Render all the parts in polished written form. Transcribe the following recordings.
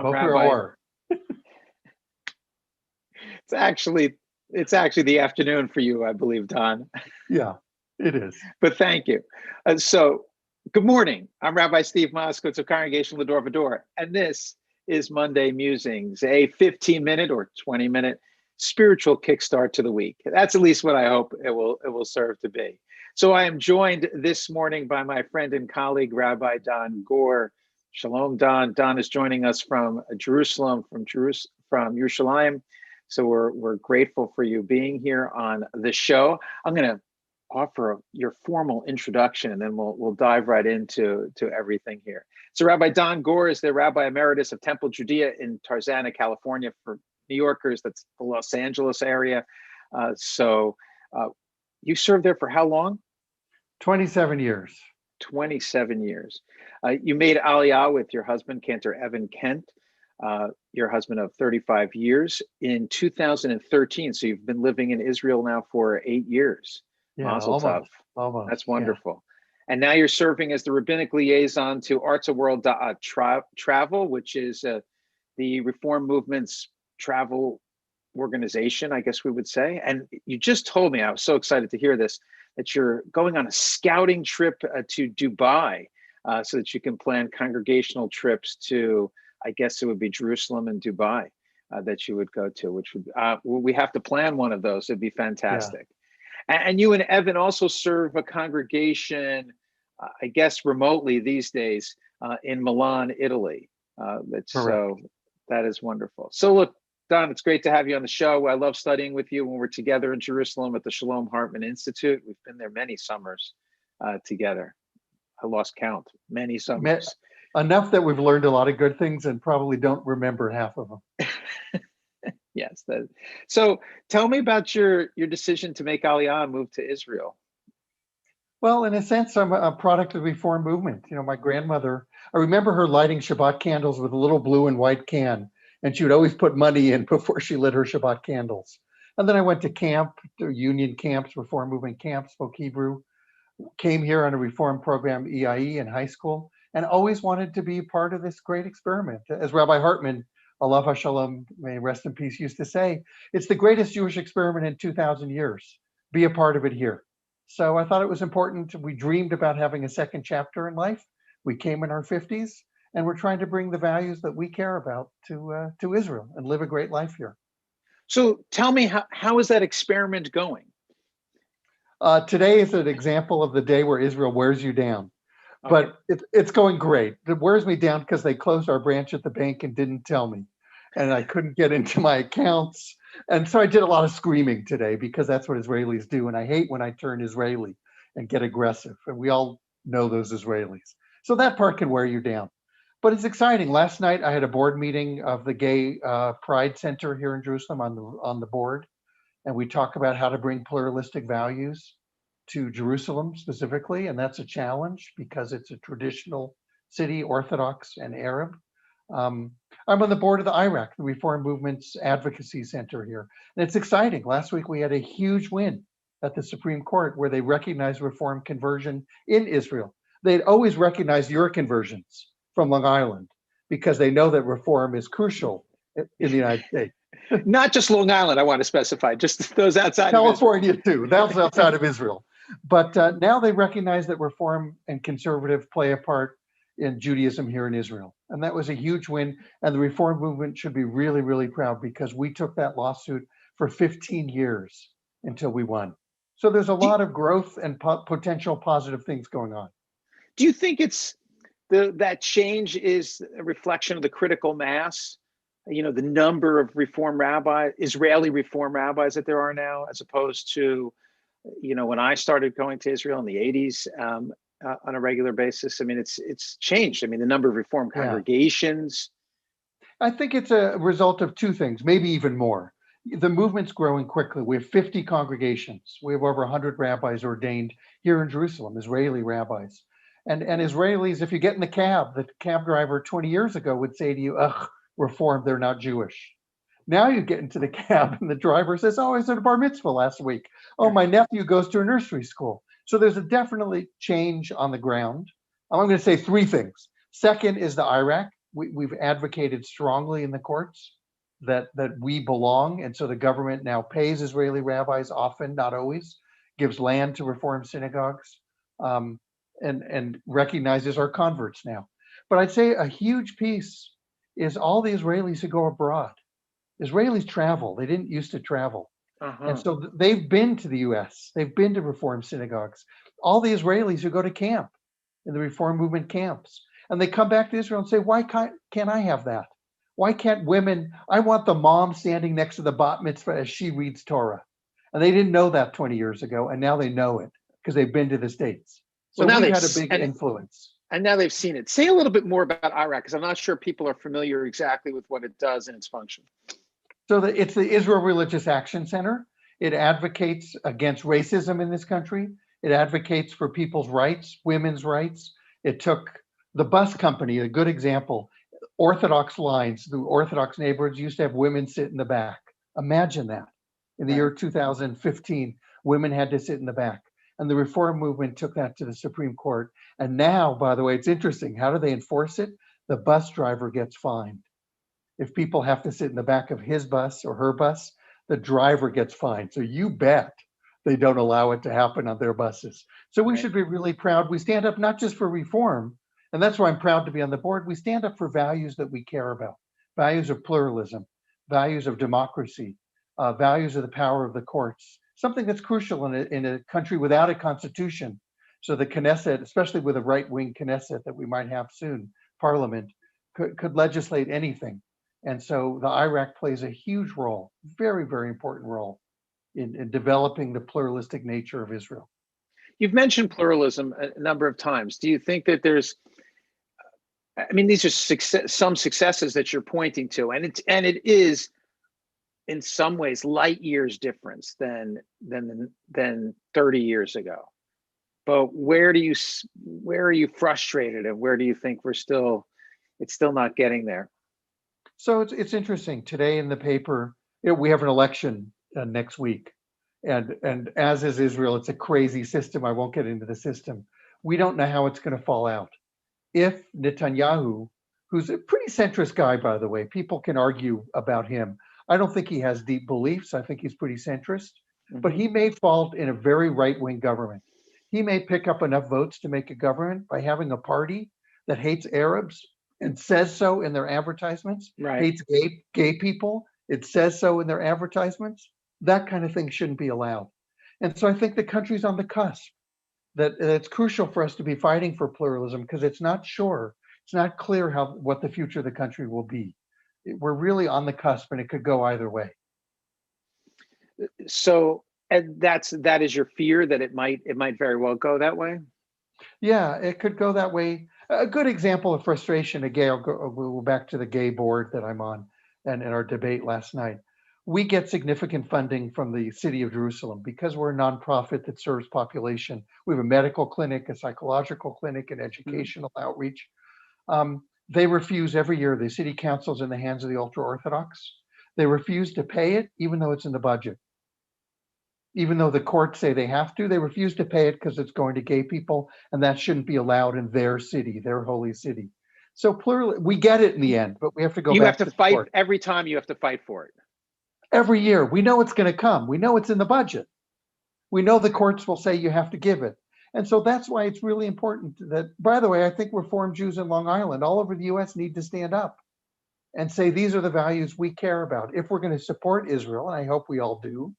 Boker Rabbi, or. it's actually the afternoon for you, I believe, Don. Yeah, it is. But thank you. So, good morning. I'm Rabbi Steve Moskowitz of Congregation Lador Vador, and this is Monday Musings, a 15-minute or 20-minute spiritual kickstart to the week. That's at least what I hope it will serve to be. So I am joined this morning by my friend and colleague, Rabbi Donald Goor. Shalom, Don. Don is joining us from Jerusalem, from Yerushalayim. So we're grateful for you being here on the show. I'm going to offer your formal introduction, and then we'll dive right into everything here. So Rabbi Donald Goor is the Rabbi Emeritus of Temple Judea in Tarzana, California. For New Yorkers, that's the Los Angeles area. You served there for how long? 27 years. 27 years. You made aliyah with your husband, Cantor Evan Kent, your husband of 35 years, in 2013. So you've been living in Israel now for 8 years. Yeah, Mazel tov. Almost. That's wonderful. Yeah. And now you're serving as the rabbinic liaison to ARZA World Travel, which is the Reform Movement's travel organization, I guess we would say. And you just told me, I was so excited to hear this, that you're going on a scouting trip to Dubai so that you can plan congregational trips to, I guess it would be Jerusalem and Dubai that you would go to, which would, we have to plan one of those. It'd be fantastic. Yeah. And you and Evan also serve a congregation, I guess remotely these days, in Milan, Italy. So that is wonderful. So look, Don, it's great to have you on the show. I love studying with you when we're together in Jerusalem at the Shalom Hartman Institute. We've been there many summers together. I lost count, many summers. Enough that we've learned a lot of good things and probably don't remember half of them. Yes. So tell me about your decision to make aliyah and move to Israel. Well, in a sense, I'm a product of the Reform movement. You know, my grandmother, I remember her lighting Shabbat candles with a little blue and white can, and she would always put money in before she lit her Shabbat candles. And then I went to camp, to union camps, Reform movement camps, spoke Hebrew, came here on a Reform program, EIE, in high school, and always wanted to be a part of this great experiment. As Rabbi Hartman, Allah Hashalom, may rest in peace, used to say, it's the greatest Jewish experiment in 2,000 years. Be a part of it here. So I thought it was important. We dreamed about having a second chapter in life. We came in our 50s, and we're trying to bring the values that we care about to Israel and live a great life here. So tell me, how is that experiment going? Today is an example of the day where Israel wears you down. Okay. But it's going great. It wears me down because they closed our branch at the bank and didn't tell me. And I couldn't get into my accounts. And so I did a lot of screaming today because that's what Israelis do. And I hate when I turn Israeli and get aggressive. And we all know those Israelis. So that part can wear you down. But it's exciting. Last night I had a board meeting of the Gay Pride Center here in Jerusalem on the board. And we talk about how to bring pluralistic values to Jerusalem specifically, and that's a challenge because it's a traditional city, Orthodox and Arab. I'm on the board of the IRAC, the Reform Movement's Advocacy Center here, and it's exciting. Last week we had a huge win at the Supreme Court where they recognized Reform conversion in Israel. They'd always recognized your conversions from Long Island because they know that Reform is crucial in the United States. Not just Long Island, I want to specify, just those outside California too, that's outside of Israel. But now they recognize that Reform and conservative play a part in Judaism here in Israel. And that was a huge win. And the Reform movement should be really, really proud because we took that lawsuit for 15 years until we won. So there's a lot of growth and potential positive things going on. Do you think it's that change is a reflection of the critical mass? You know, the number of Israeli Reform rabbis that there are now, as opposed to, you know, when I started going to Israel in the 80s on a regular basis. I mean, it's changed. I mean, the number of Reform congregations. I think it's a result of two things, maybe even more. The movement's growing quickly. We have 50 congregations. We have over 100 rabbis ordained here in Jerusalem, Israeli rabbis. And Israelis, if you get in the cab driver 20 years ago would say to you, ugh, Reform, they're not Jewish. Now you get into the cab and the driver says, oh, I was at a bar mitzvah last week. Oh, my nephew goes to a nursery school. So there's a definitely change on the ground. I'm going to say three things. Second is the IRAC. we've advocated strongly in the courts that we belong, and so the government now pays Israeli rabbis, often, not always, gives land to reform synagogues, and recognizes our converts now. But I'd say a huge piece is all the Israelis who go abroad. Israelis travel. They didn't used to travel. And so they've been to the US. They've been to reform synagogues. All the Israelis who go to camp in the reform movement camps. And they come back to Israel and say, why can't I have that? Why can't women? I want the mom standing next to the bat mitzvah as she reads Torah. And they didn't know that 20 years ago. And now they know it because they've been to the States. So Well, now we've had a big influence. And now they've seen it. Say a little bit more about IRAC, because I'm not sure people are familiar exactly with what it does and its function. So it's the Israel Religious Action Center. It advocates against racism in this country. It advocates for people's rights, women's rights. It took the bus company, a good example, Orthodox lines, the Orthodox neighborhoods used to have women sit in the back. Imagine that. In the year 2015, women had to sit in the back. And the reform movement took that to the Supreme Court. And now, by the way, it's interesting. How do they enforce it? The bus driver gets fined. If people have to sit in the back of his bus or her bus, the driver gets fined. So you bet they don't allow it to happen on their buses. So we should be really proud. We stand up not just for reform, and that's why I'm proud to be on the board. We stand up for values that we care about, values of pluralism, values of democracy, values of the power of the courts, something that's crucial in a country without a constitution. So the Knesset, especially with a right-wing Knesset that we might have soon, parliament, could legislate anything. And so the IRAC plays a huge role, very, very important role in developing the pluralistic nature of Israel. You've mentioned pluralism a number of times. Do you think that there's, I mean, these are some successes that you're pointing to, and it is in some ways light years difference than 30 years ago. But where are you frustrated, and where do you think it's still not getting there? So it's interesting. Today in the paper, we have an election next week, and as is Israel, it's a crazy system. I won't get into the system. We don't know how it's going to fall out. If Netanyahu, who's a pretty centrist guy, by the way, people can argue about him. I don't think he has deep beliefs. I think he's pretty centrist, but he may fall in a very right-wing government. He may pick up enough votes to make a government by having a party that hates Arabs and says so in their advertisements, hates gay people. It says so in their advertisements. That kind of thing shouldn't be allowed. And so I think the country's on the cusp. That it's crucial for us to be fighting for pluralism because it's not sure, it's not clear what the future of the country will be. We're really on the cusp, and it could go either way. So, and that is your fear that it might very well go that way? Yeah, it could go that way. A good example of frustration, we'll go back to the gay board that I'm on and in our debate last night. We get significant funding from the city of Jerusalem because we're a nonprofit that serves population. We have a medical clinic, a psychological clinic, and educational outreach. They refuse every year. The city council's in the hands of the ultra-Orthodox. They refuse to pay it, even though it's in the budget. Even though the courts say they have to, they refuse to pay it because it's going to gay people, and that shouldn't be allowed in their city, their holy city. So we get it in the end, but we have to go back. You have to fight every time. You have to fight for it. Every year, we know it's going to come. We know it's in the budget. We know the courts will say you have to give it. And so that's why it's really important that, by the way, I think Reform Jews in Long Island, all over the US, need to stand up and say, these are the values we care about. If we're going to support Israel, and I hope we all do,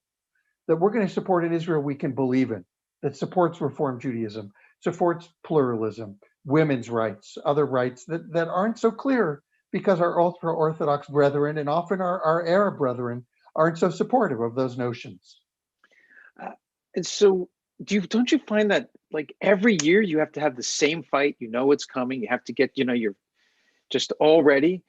that we're going to support an Israel we can believe in, that supports Reform Judaism, supports pluralism, women's rights, other rights that aren't so clear because our ultra-Orthodox brethren and often our Arab brethren aren't so supportive of those notions. And so don't you find that like every year you have to have the same fight, you know it's coming, you have to get, you're just all ready,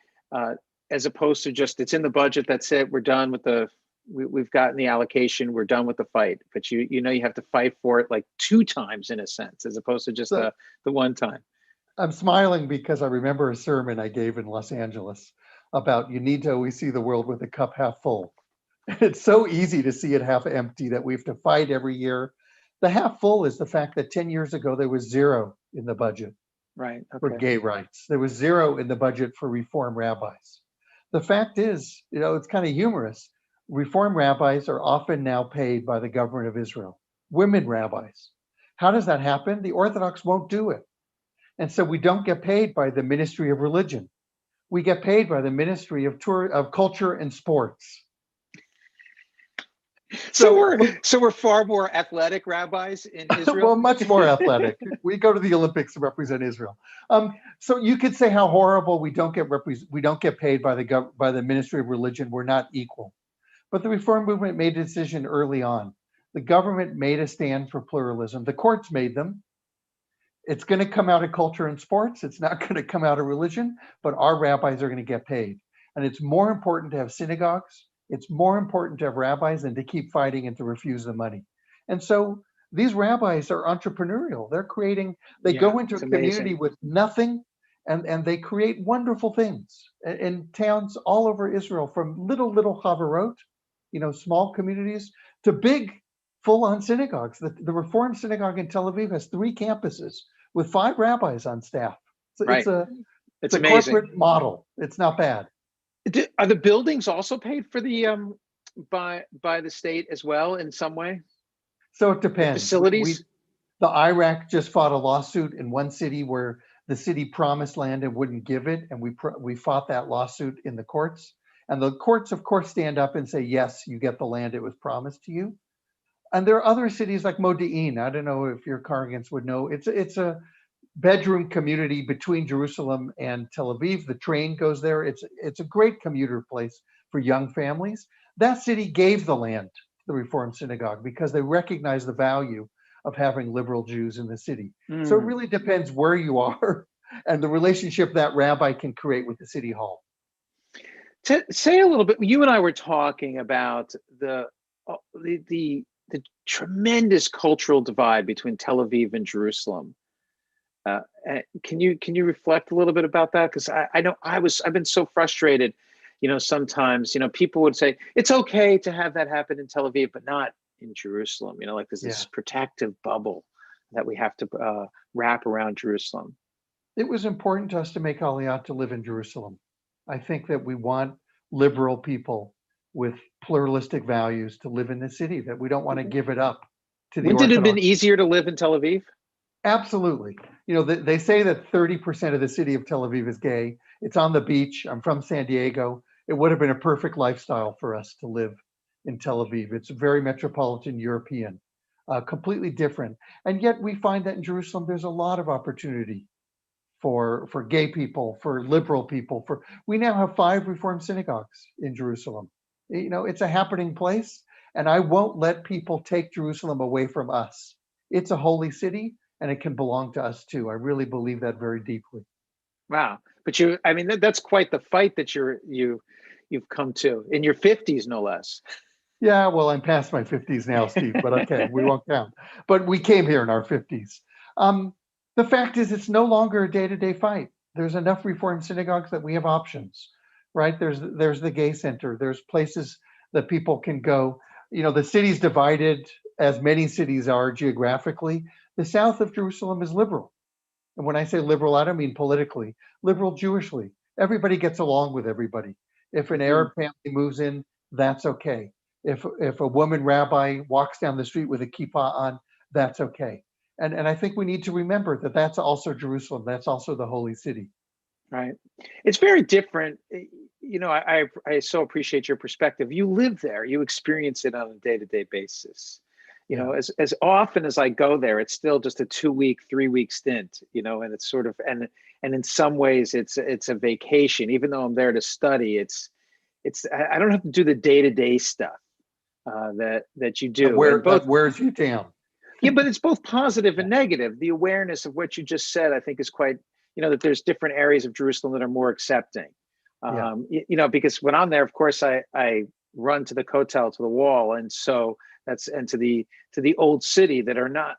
as opposed to just it's in the budget, that's it, we're done with we've gotten the allocation, we're done with the fight. But you have to fight for it like 2 times in a sense, as opposed to just the one time. I'm smiling because I remember a sermon I gave in Los Angeles about you need to always see the world with the cup half full. It's so easy to see it half empty that we have to fight every year. The half full is the fact that 10 years ago, there was 0 in the budget. Right. for Okay. gay rights. There was zero in the budget for Reform rabbis. The fact is, it's kind of humorous. Reform rabbis are often now paid by the government of Israel, women rabbis. How does that happen? The Orthodox won't do it. And so we don't get paid by the Ministry of Religion. We get paid by the Ministry of Culture and Sports. So we're far more athletic rabbis in Israel. Well, much more athletic. We go to the Olympics to represent Israel. So you could say how horrible we don't get paid by the Ministry of Religion. We're not equal. But the Reform movement made a decision early on. The government made a stand for pluralism. The courts made them. It's going to come out of culture and sports. It's not going to come out of religion, but our rabbis are going to get paid. And it's more important to have synagogues. It's more important to have rabbis than to keep fighting and to refuse the money. And so these rabbis are entrepreneurial. They go into a community with nothing and they create wonderful things in towns all over Israel, from little chavarot, small communities, to big full-on synagogues. The Reform synagogue in Tel Aviv has 3 campuses with 5 rabbis on staff. Right. It's a corporate model. It's not bad. Are the buildings also paid for by the state as well in some way? So it depends. The facilities? The Iraq just fought a lawsuit in one city where the city promised land and wouldn't give it, and we fought that lawsuit in the courts. And the courts, of course, stand up and say, yes, you get the land it was promised to you. And there are other cities like Modi'in. I don't know if your congregants would know. It's a bedroom community between Jerusalem and Tel Aviv. The train goes there. It's a great commuter place for young families. That city gave the land to the Reform synagogue because they recognize the value of having liberal Jews in the city. So it really depends where you are and the relationship that rabbi can create with the city hall. To say a little bit, you and I were talking about the tremendous cultural divide between Tel Aviv and Jerusalem. Can you reflect a little bit about that? Because I know I've been so frustrated. Sometimes people would say it's okay to have that happen in Tel Aviv, but not in Jerusalem. Like there's this protective bubble that we have to wrap around Jerusalem. It was important to us to make aliyah to live in Jerusalem. I think that we want liberal people with pluralistic values to live in the city, that we don't want to give it up to the Wouldn't it have been easier to live in Tel Aviv? Absolutely. They say that 30% of the city of Tel Aviv is gay. It's on the beach. I'm from San Diego. It would have been a perfect lifestyle for us to live in Tel Aviv. It's very metropolitan European, completely different. And yet we find that in Jerusalem, there's a lot of opportunity for gay people, for liberal people. We now have 5 Reform synagogues in Jerusalem. It's a happening place, and I won't let people take Jerusalem away from us. It's a holy city, and it can belong to us too. I really believe that very deeply. Wow. But that's quite the fight that you've come to in your 50s, no less. Yeah, well, I'm past my 50s now, Steve, but okay, we won't count. But we came here in our 50s. The fact is, it's no longer a day-to-day fight. There's enough Reform synagogues that we have options, right? There's the gay center. There's places that people can go. The city's divided, as many cities are geographically. The south of Jerusalem is liberal. And when I say liberal, I don't mean politically, liberal Jewishly. Everybody gets along with everybody. If an Arab family moves in, that's okay. If a woman rabbi walks down the street with a kippah on, that's okay. And I think we need to remember that that's also Jerusalem. That's also the holy city. Right. It's very different. I so appreciate your perspective. You live there. You experience it on a day-to-day basis. As often as I go there, it's still just a 2-week, 3-week stint, and it's sort of, and in some ways it's a vacation. Even though I'm there to study, I don't have to do the day-to-day stuff that you do. That wears you down. Yeah, but it's both positive and negative. The awareness of what you just said, I think, is quite, that there's different areas of Jerusalem that are more accepting. Because when I'm there, of course, I run to the kotel, to the wall, and so to the old city that are not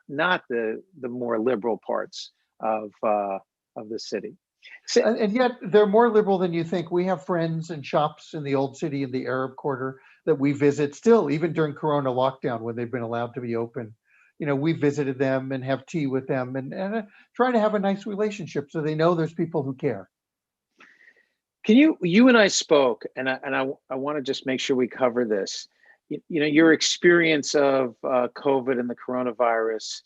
the more liberal parts of the city. And yet they're more liberal than you think. We have friends and shops in the old city in the Arab quarter that we visit still, even during Corona lockdown when they've been allowed to be open. we visited them and have tea with them and try to have a nice relationship so they know there's people who care. You and I spoke, and I want to just make sure we cover this. Your experience of COVID and the coronavirus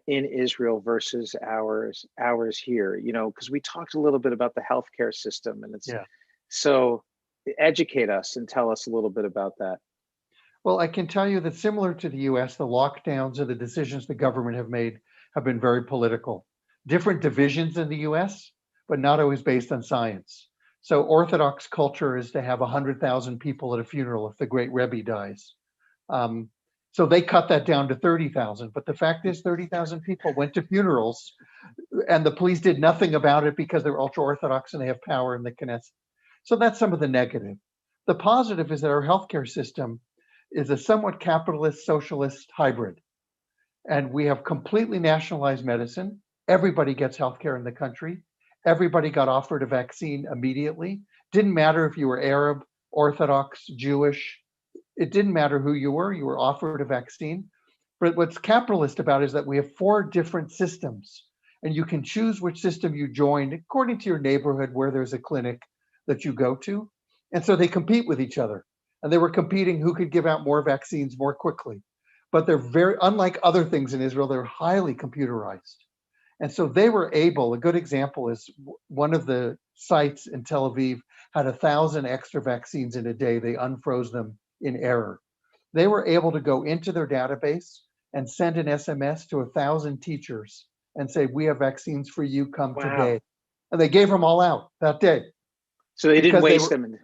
in Israel versus ours here, because we talked a little bit about the healthcare system, and so educate us and tell us a little bit about that. Well, I can tell you that similar to the US, the lockdowns and the decisions the government have made have been very political. Different divisions in the US, but not always based on science. So Orthodox culture is to have 100,000 people at a funeral if the great Rebbe dies. So they cut that down to 30,000. But the fact is 30,000 people went to funerals and the police did nothing about it because they're ultra-Orthodox and they have power in the Knesset. So that's some of the negative. The positive is that our healthcare system is a somewhat capitalist socialist hybrid. And we have completely nationalized medicine. Everybody gets healthcare in the country. Everybody got offered a vaccine immediately. Didn't matter if you were Arab, Orthodox, Jewish. It didn't matter who you were offered a vaccine. But what's capitalist about is that we have 4 different systems, and you can choose which system you join according to your neighborhood where there's a clinic that you go to. And so they compete with each other. And they were competing who could give out more vaccines more quickly. But they're very, unlike other things in Israel, they're highly computerized. And so they were able, a good example is one of the sites in Tel Aviv had 1,000 extra vaccines in a day. They unfroze them in error. They were able to go into their database and send an SMS to 1,000 teachers and say, we have vaccines for you, come today. And they gave them all out that day. So they didn't waste them.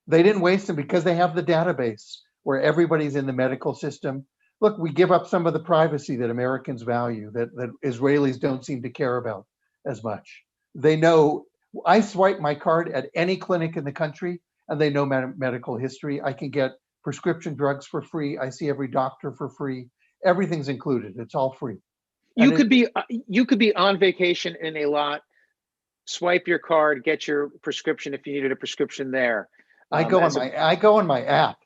They didn't waste them because they have the database where everybody's in the medical system. Look, we give up some of the privacy that Americans value, that Israelis don't seem to care about as much. They know, I swipe my card at any clinic in the country and they know medical history. I can get prescription drugs for free. I see every doctor for free. Everything's included. It's all free. You could be on vacation in a lot, swipe your card, get your prescription if you needed a prescription there. I go on my app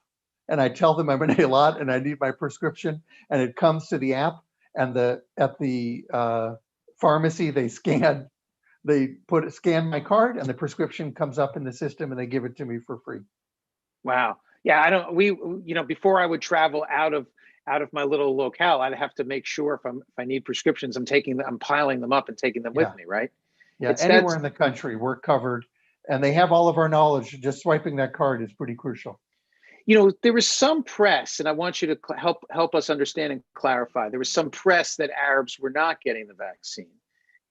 and I tell them I'm in a lot and I need my prescription, and it comes to the app, and at the pharmacy they scan my card and the prescription comes up in the system and they give it to me for free. Wow. Yeah, before I would travel out of my little locale, I'd have to make sure if I need prescriptions, I'm piling them up and taking them with me, right? Yeah, anywhere in the country, we're covered, and they have all of our knowledge. Just swiping that card is pretty crucial. There was some press, and I want you to help us understand and clarify. There was some press that Arabs were not getting the vaccine.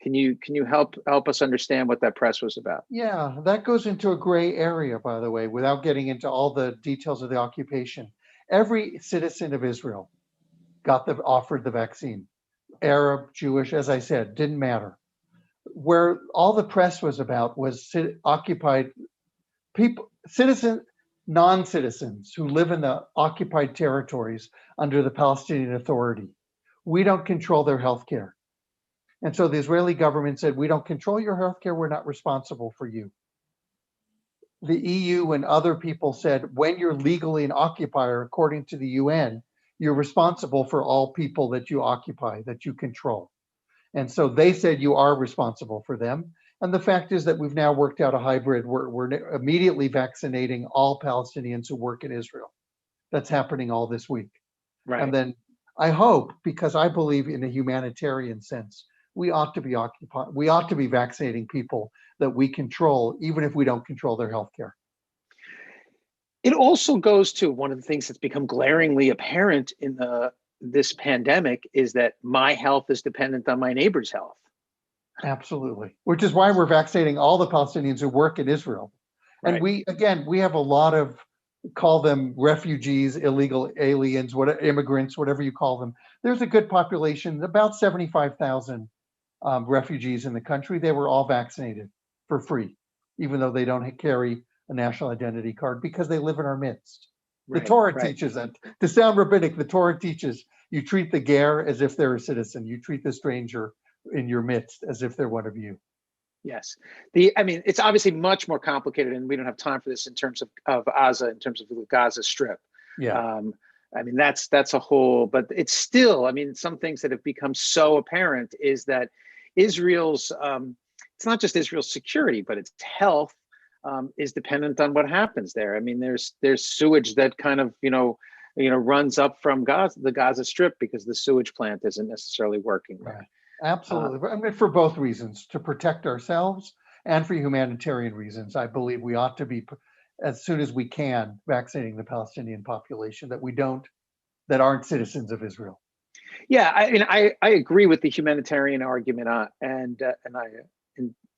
Can you help us understand what that press was about? Yeah, that goes into a gray area, by the way, without getting into all the details of the occupation. Every citizen of Israel got offered the vaccine. Arab, Jewish, as I said, didn't matter. Where all the press was about was occupied people, non-citizens who live in the occupied territories under the Palestinian Authority. We don't control their health care. And so the Israeli government said, we don't control your health care, we're not responsible for you. The EU and other people said, when you're legally an occupier, according to the UN, you're responsible for all people that you occupy, that you control. And so they said you are responsible for them. And the fact is that we've now worked out a hybrid. We're immediately vaccinating all Palestinians who work in Israel. That's happening all this week. Right. And then I hope, because I believe in a humanitarian sense, we ought to be vaccinating people that we control, even if we don't control their healthcare. It also goes to one of the things that's become glaringly apparent in this pandemic is that my health is dependent on my neighbor's health. Absolutely, which is why we're vaccinating all the Palestinians who work in Israel. And we have a lot of, call them refugees, illegal aliens, immigrants, whatever you call them. There's a good population, about 75,000 refugees in the country. They were all vaccinated for free, even though they don't carry a national identity card because they live in our midst. The Torah teaches that. To sound rabbinic, the Torah teaches you treat the ger as if they're a citizen. You treat the stranger in your midst as if they're one of you. Yes. It's obviously much more complicated, and we don't have time for this in terms of ARZA, in terms of the Gaza Strip. Yeah. I mean, that's a whole, but it's still, I mean, some things that have become so apparent is that Israel's, it's not just Israel's security, but its health is dependent on what happens there. I mean, there's sewage that kind of, runs up from the Gaza Strip because the sewage plant isn't necessarily working there. Right. Absolutely. I mean, for both reasons, to protect ourselves and for humanitarian reasons, I believe we ought to be, as soon as we can, vaccinating the Palestinian population that aren't citizens of Israel. Yeah, I mean, I agree with the humanitarian argument, and I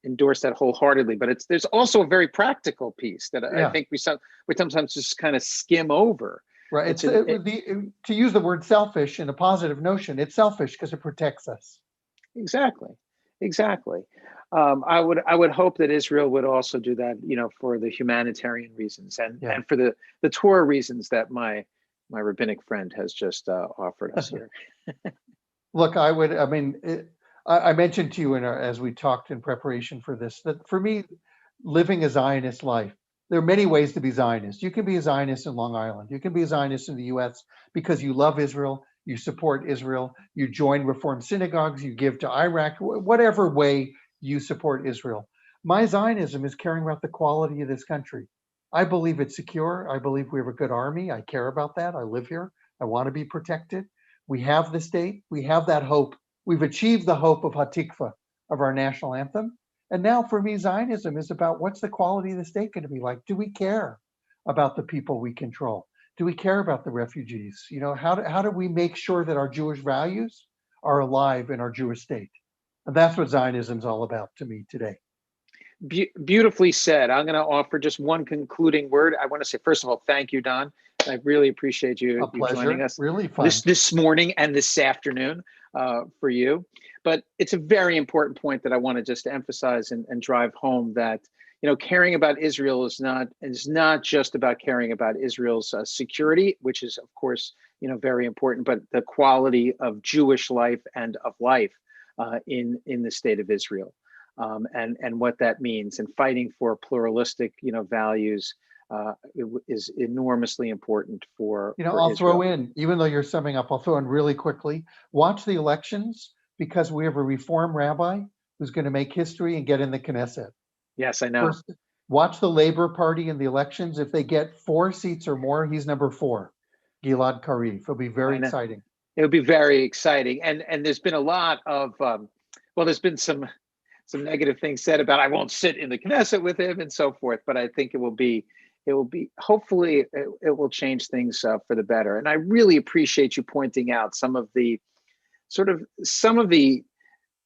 endorse that wholeheartedly. But there's also a very practical piece that I think we sometimes just kind of skim over. Right. To use the word selfish in a positive notion, it's selfish because it protects us. Exactly. I would hope that Israel would also do that, for the humanitarian reasons and for the Torah reasons that my rabbinic friend has just offered us here. Look, I mentioned to you as we talked in preparation for this, that for me, living a Zionist life, there are many ways to be Zionist. You can be a Zionist in Long Island. You can be a Zionist in the US because you love Israel, you support Israel, you join Reform synagogues, you give to Iraq, whatever way you support Israel. My Zionism is caring about the quality of this country. I believe it's secure. I believe we have a good army. I care about that. I live here. I want to be protected. We have the state. We have that hope. We've achieved the hope of Hatikva, of our national anthem. And now for me, Zionism is about what's the quality of the state going to be like? Do we care about the people we control? Do we care about the refugees? How do we make sure that our Jewish values are alive in our Jewish state? And that's what Zionism is all about to me today. Beautifully said. I'm going to offer just one concluding word. I want to say, first of all, thank you, Don. I really appreciate you joining us. Really fun. This morning and this afternoon for you. But it's a very important point that I want to just emphasize and drive home that, caring about Israel is not just about caring about Israel's security, which is, of course, very important, but the quality of Jewish life and of life in the state of Israel. And what that means, and fighting for pluralistic, values is enormously important for I'll Israel. throw in, even though you're summing up, I'll throw in really quickly, watch the elections because we have a Reform rabbi who's going to make history and get in the Knesset. Yes, I know. First, watch the Labor Party in the elections. If they get 4 seats or more, he's number 4, Gilad Karif. It'll be very exciting. It'll be very exciting. And there's been a lot of, there's been some negative things said about I won't sit in the Knesset with him and so forth. But I think it will be hopefully it will change things for the better. And I really appreciate you pointing out some of the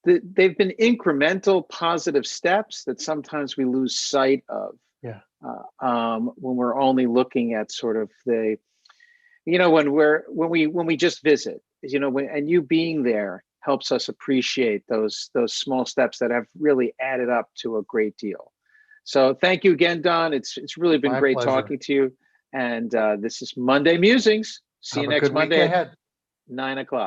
they've been incremental positive steps that sometimes we lose sight of. Yeah. When we're only looking at sort of the, when we just visit, and you being there helps us appreciate those small steps that have really added up to a great deal. So thank you again, Don. It's really been My great pleasure. Talking to you. And this is Monday Musings. See you next Monday at 9 o'clock.